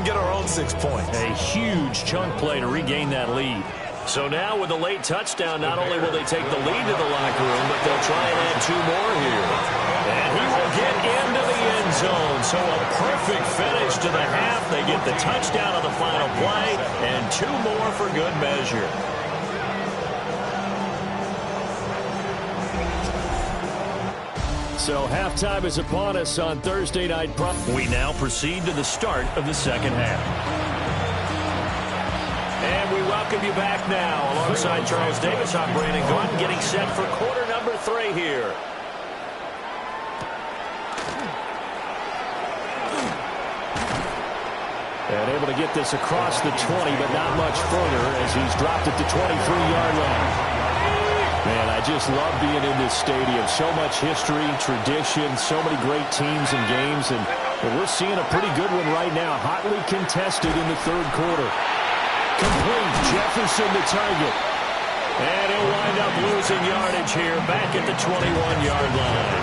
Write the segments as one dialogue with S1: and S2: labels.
S1: and get our own 6 points.
S2: A huge chunk play to regain that lead. So now with a late touchdown, not only will they take the lead to the locker room, but they'll try and add 2 more here. And he will get into the end zone. So a perfect finish to the half. They get the touchdown on the final play, and 2 more for good measure. So halftime is upon us on Thursday Night Pro. We now proceed to the start of the second half. And we welcome you back now. Alongside Charles Davis, I'm Brandon Gordon, getting set for quarter number 3 here. And able to get this across the 20, but not much further as he's dropped it to 23-yard line. Man, I just love being in this stadium. So much history, tradition, so many great teams and games. And we're seeing a pretty good one right now. Hotly contested in the third quarter. Complete. Jefferson the target. And he'll wind up losing yardage here back at the 21-yard line.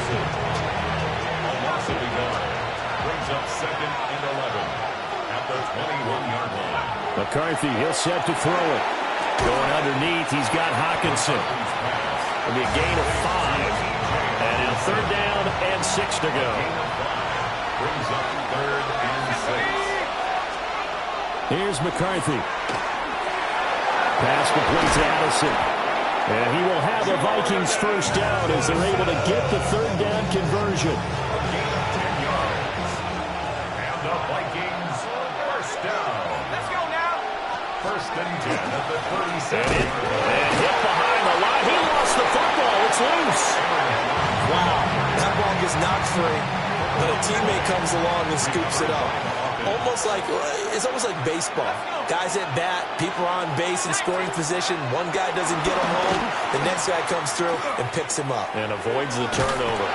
S3: Brings up 2nd and 11 at the 21-yard line.
S2: McCarthy, he'll set to throw it. Going underneath, he's got Hawkinson. It'll be a gain of 5. And now 3rd down and 6 to go.
S3: Brings up 3rd and 6.
S2: Here's McCarthy. Pass complete to Addison. And he will have the Vikings first down as they're able to get the 3rd down conversion.
S3: A gain of 10 yards. And the Vikings first down.
S1: Let's go now.
S3: 1st and 10 at the 37.
S2: And hit behind the line. He lost the football. It's loose.
S1: Wow, that ball gets knocked free, but a teammate comes along and scoops it up. It's almost like baseball. Guys at bat, people are on base in scoring position. One guy doesn't get him home. The next guy comes through and picks him up.
S2: And avoids the turnover.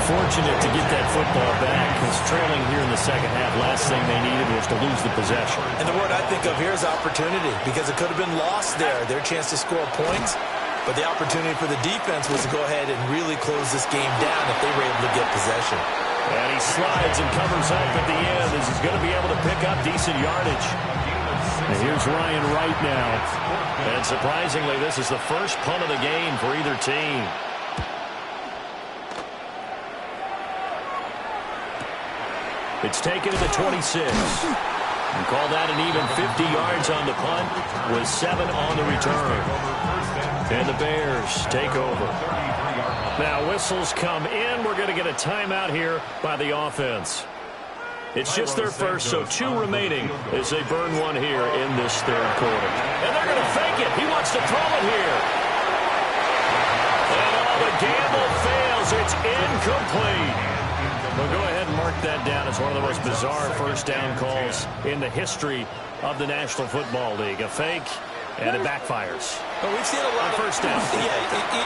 S2: Fortunate to get that football back, because trailing here in the second half, last thing they needed was to lose the possession.
S1: And the word I think of here is opportunity, because it could have been lost there, their chance to score points. But the opportunity for the defense was to go ahead and really close this game down if they were able to get possession.
S2: And he slides and covers up at the end as he's going to be able to pick up decent yardage. And here's Ryan Wright now. And surprisingly, this is the first punt of the game for either team. It's taken to the 26. You call that an even 50 yards on the punt with 7 on the return. And the Bears take over. Now whistles come in. We're going to get a timeout here by the offense. It's just their first, so 2 remaining as they burn one here in this third quarter. And they're going to fake it. He wants to throw it here. And the gamble fails. It's incomplete. Well, go ahead and mark that down as one of the most bizarre first down calls in the history of the National Football League. A fake, and it backfires.
S1: But we've seen a lot of
S2: first down.
S1: Yeah,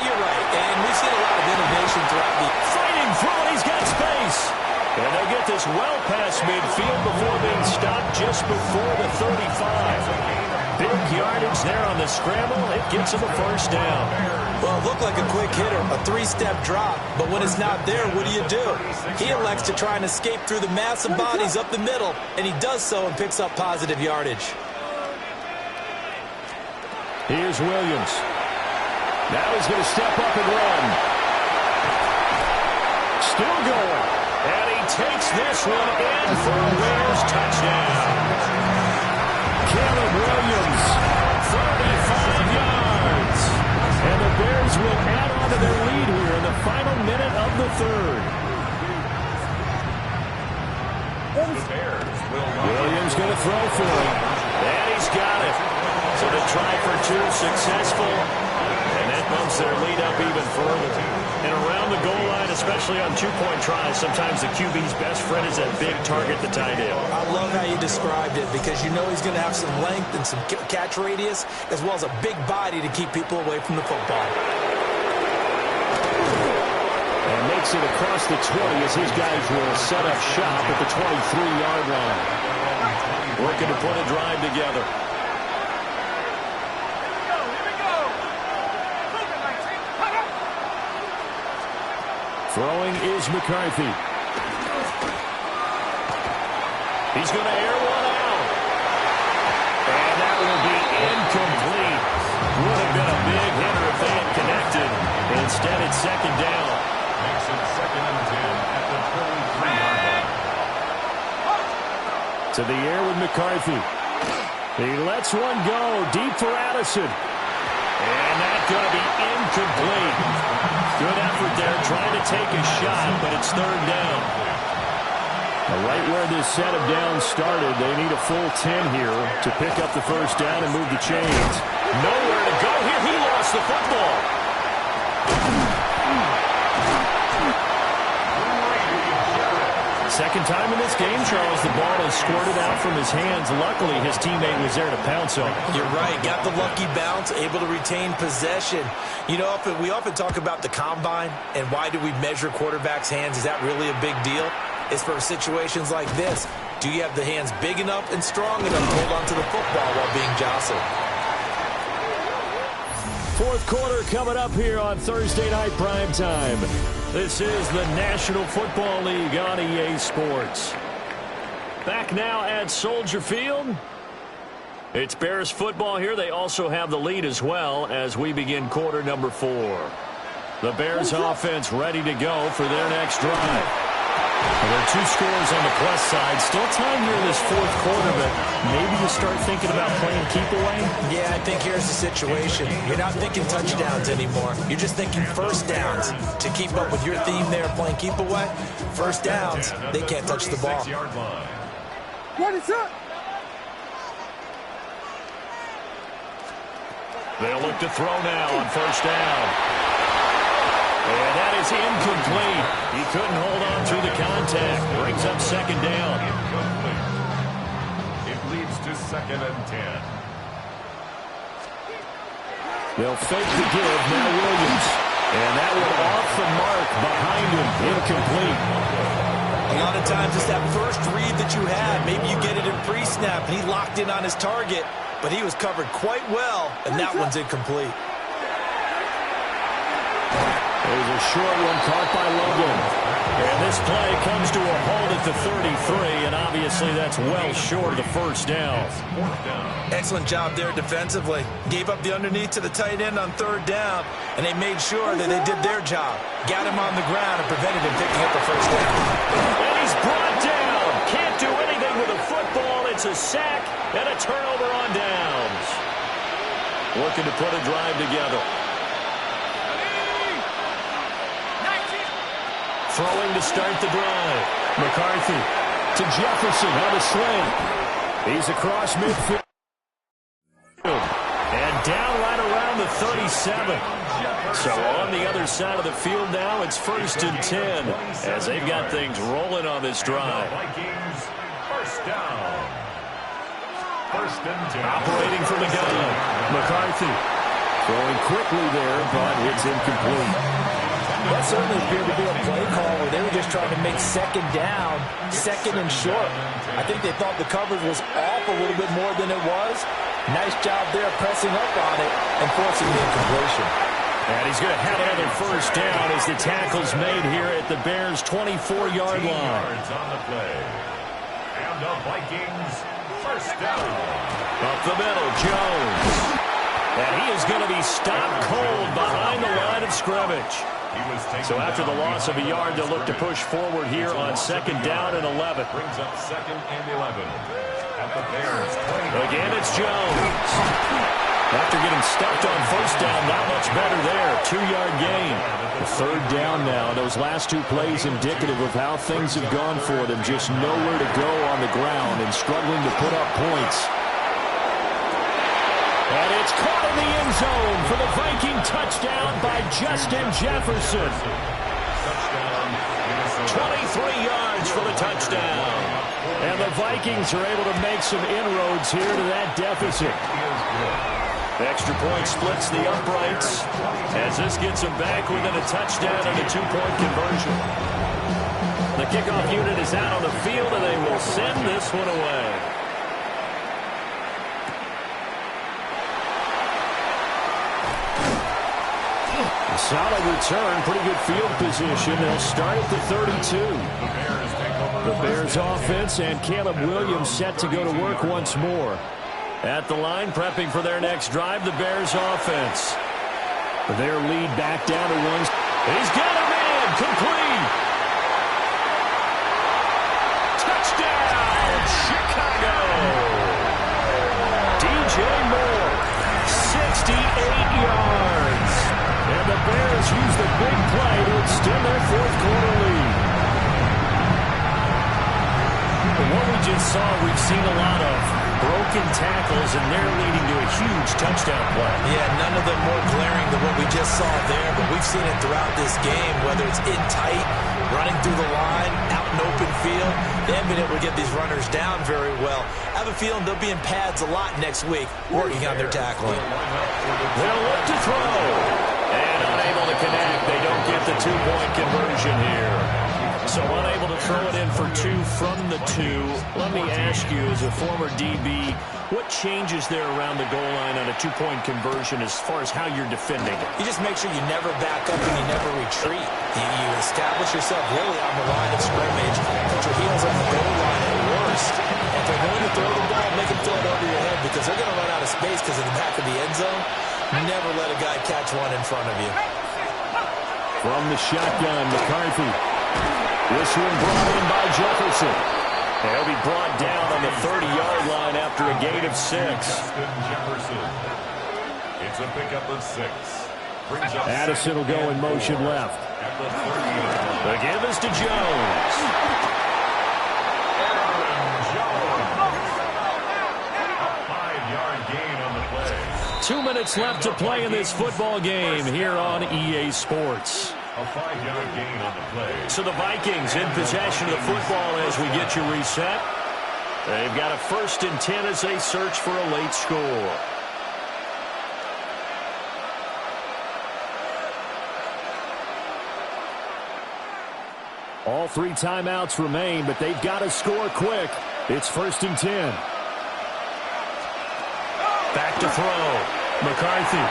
S1: you're right. And we've seen a lot of innovation throughout the...
S2: Fighting through it, he's got space. And they'll get this well past midfield before being stopped just before the 35. Big yardage there on the scramble. It gets him a first down.
S1: Well, it looked like a quick hitter, a 3-step drop. But when it's not there, what do? He elects to try and escape through the massive bodies up the middle, and he does so and picks up positive yardage.
S2: Here's Williams. Now he's going to step up and run. Still going. And he takes this one in for a Bears touchdown. Caleb Williams, 35 yards. And the Bears will add on to their lead here in the final minute of the third. Williams going to throw for him. And he's got it. So they try for 2, successful. And that bumps their lead up even further. And around the goal line, especially on 2-point tries, sometimes the QB's best friend is that big target, the tight end.
S1: I love how you described it, because you know he's going to have some length and some catch radius, as well as a big body to keep people away from the football.
S2: And makes it across the 20 as his guys will set up shop at the 23-yard line. Working to put a drive together. Throwing is McCarthy. He's going to air one out. And that will be incomplete. Would have been a big hitter if they had connected. Instead, it's second down.
S3: Makes it 2nd and 10 at the 23-yard line.
S2: To the air with McCarthy. He lets one go deep for Addison. And that's going to be incomplete. Good effort there trying to take a shot, but it's third down. Right where this set of downs started, they need a full 10 here to pick up the first down and move the chains. Nowhere to go here. He lost the football. Second time in this game, Charles, the ball is squirted out from his hands. Luckily, his teammate was there to pounce on it.
S1: You're right. Got the lucky bounce, able to retain possession. You know, we often talk about the combine and why do we measure quarterbacks' hands. Is that really a big deal? It's for situations like this. Do you have the hands big enough and strong enough to hold onto the football while being jostled?
S2: Fourth quarter coming up here on Thursday Night Primetime. This is the National Football League on EA Sports. Back now at Soldier Field. It's Bears football here. They also have the lead as well as we begin quarter number 4. The Bears offense ready to go for their next drive. Well, there are 2 scores on the plus side. Still time here in this fourth quarter, but maybe you start thinking about playing keep away?
S1: Yeah, I think here's the situation. You're not thinking touchdowns anymore. You're just thinking first downs. To keep up with your theme there, playing keep away, first downs, they can't touch the ball.
S4: What is up?
S2: They'll look to throw now on first down. And that is incomplete. He couldn't hold on through the contact. Brings up second down.
S3: It leads to 2nd and 10.
S2: They'll fake the give. Now Williams. And that one off the mark behind him. Incomplete.
S1: A lot of times it's that first read that you had. Maybe you get it in pre-snap, and he locked in on his target, but he was covered quite well, and that one's incomplete.
S2: There's a short one caught by Logan. And this play comes to a halt at the 33, and obviously that's well short of the first down.
S1: Excellent job there defensively. Gave up the underneath to the tight end on third down, and they made sure that they did their job. Got him on the ground and prevented him picking up the first down.
S2: And he's brought down. Can't do anything with a football. It's a sack and a turnover on downs. Looking to put a drive together. Throwing to start the drive. McCarthy to Jefferson on a sling. He's across midfield. And down right around the 37. So on the other side of the field now, it's 1st and 10 as they've got things rolling on this drive.
S3: Vikings, first down. 1st and 10.
S2: Operating from the gun. McCarthy throwing quickly there, but it's incomplete.
S1: That certainly appeared to be a play call where they were just trying to make second down, second and short. I think they thought the coverage was off a little bit more than it was. Nice job there pressing up on it and forcing the incompletion.
S2: And he's going to have another first down as the tackle's made here at the Bears' 24-yard line.
S3: On the play. And the Vikings, first down.
S2: Up the middle, Jones. And he is going to be stopped cold behind the line of scrimmage. So after the loss of a yard, they'll look to push forward here on second down and 11.
S3: Brings up 2nd and 11. At the Bears' 20.
S2: Again, it's Jones. After getting stuffed on first down, not much better there. 2-yard gain. Third down now. Those last 2 plays indicative of how things have gone for them. Just nowhere to go on the ground and struggling to put up points. And it's caught in the end zone for the Viking touchdown by Justin Jefferson. 23 yards for the touchdown. And the Vikings are able to make some inroads here to that deficit. Extra point splits the uprights as this gets them back within a touchdown and a 2-point conversion. The kickoff unit is out on the field, and they will send this one away. Solid return, pretty good field position. They'll start at the 32. The Bears offense and Caleb Williams set to go to work once more. At the line, prepping for their next drive, the Bears offense. Their lead back down to one. He's got a man, complete. Touchdown, Chicago. DJ Moore, 68 yards. And the Bears use the big play to extend their fourth-quarter lead. From what we just saw, we've seen a lot of broken tackles, and they're leading to a huge touchdown play.
S1: Yeah, none of them more glaring than what we just saw there, but we've seen it throughout this game, whether it's in tight, running through the line, out in open field. They haven't been able to get these runners down very well. I have a feeling they'll be in pads a lot next week, working on their tackling.
S2: They'll look to throw. And unable to connect. They don't get the two-point conversion here. So unable to throw it in for two from the two. Let me ask you, as a former DB, what changes there around the goal line on a two-point conversion as far as how you're defending?
S1: You just make sure you never back up and you never retreat. You establish yourself really on the line of scrimmage, put your heels on the goal line at worst. If they're going to throw the ball, make them throw it over your head because they're going to run out of space because in the back of the end zone, never let a guy catch one in front of you.
S2: From the shotgun, McCarthy. This one brought in by Jefferson. He'll be brought down on the 30-yard line after a gain of 6.
S3: Jefferson. It's a pickup of 6.
S2: Addison will go in motion left. The give is to Jones.
S3: A 5-yard gain on the play.
S2: 2 minutes left to play in this football game here on EA Sports.
S3: A 5-yard gain on the play.
S2: So the Vikings in possession of the football as we get you reset. They've got a 1st and 10 as they search for a late score. All 3 timeouts remain, but they've got to score quick. It's 1st and 10. Back to throw. McCarthy.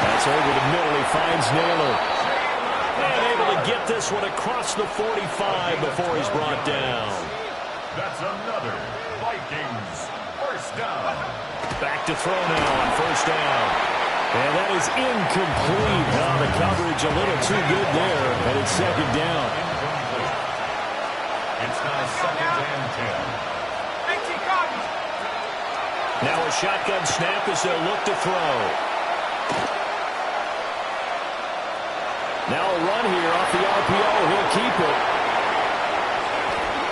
S2: That's over the middle. He finds Naylor. And able to get this one across the 45 before he's brought down.
S3: That's another Vikings 1st down.
S2: Back to throw now on 1st down. And that is incomplete. Oh, the coverage a little too good there, and it's 2nd down.
S3: It's now 2nd and 10.
S2: Now a shotgun snap as they'll look to throw. Now a run here off the RPO. He'll keep it.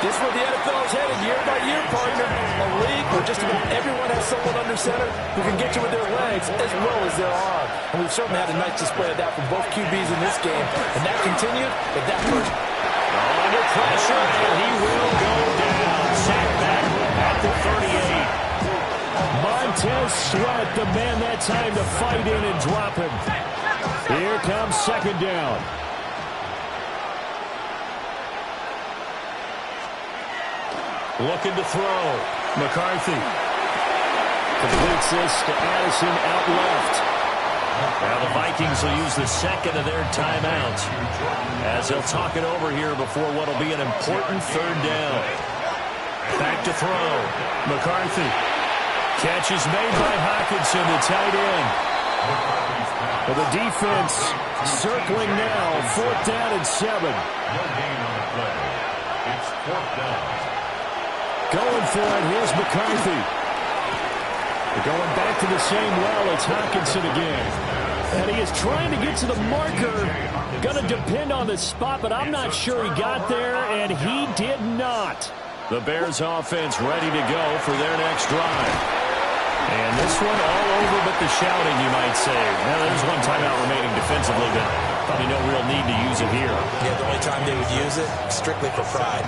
S1: This is where the NFL is headed year by year, partner. A league where just about everyone has someone under center who can get you with their legs as well as their arm. And we've certainly had a nice display of that from both QBs in this game. And that continued with that first.
S2: Under pressure, and he will go down. Sacked back at the 38. Montez Sweat, the man that time to fight in and drop him. Here comes 2nd down. Looking to throw. McCarthy. Completes this to Addison out left. Now the Vikings will use the 2nd of their timeouts as they'll talk it over here before what will be an important 3rd down. Back to throw. McCarthy. Catch is made by Hockenson, the tight end. Well, the defense circling now. 4th down and 7.
S3: No gain on the play. It's 4th down.
S2: Going for it. Here's McCarthy. They're going back to the same well. It's Hockenson again. And he is trying to get to the marker. Going to depend on the spot, but I'm not sure he got there, and he did not. The Bears offense ready to go for their next drive. And this one all over but the shouting, you might say. Now, there's one timeout remaining defensively, but probably no real need to use it here.
S1: Yeah, the only time they would use it, strictly for pride.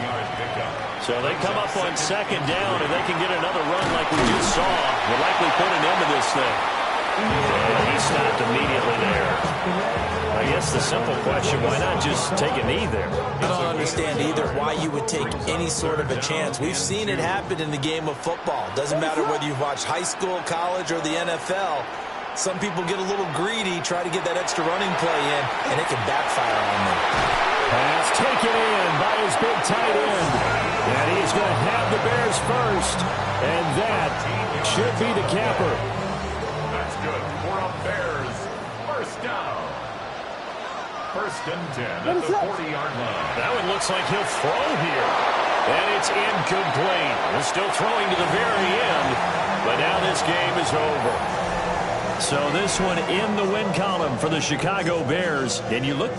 S2: So they come up on 2nd down, and they can get another run like we just saw. Will likely put an end to this thing. And he stopped immediately there. I guess the simple question, why not just take a knee there?
S1: I don't understand either why you would take any sort of a chance. We've seen it happen in the game of football. Doesn't matter whether you've watched high school, college, or the NFL. Some people get a little greedy, try to get that extra running play in, and it can backfire on them.
S2: Pass taken in by his big tight end. And he's going to have the Bears first. And that should be the capper.
S3: That's good for a Bears first down. First and 10 at the 40-yard line.
S2: That one looks like he'll throw here. And it's incomplete. He's still throwing to the very end. But now this game is over. So this one in the win column for the Chicago Bears. And you look...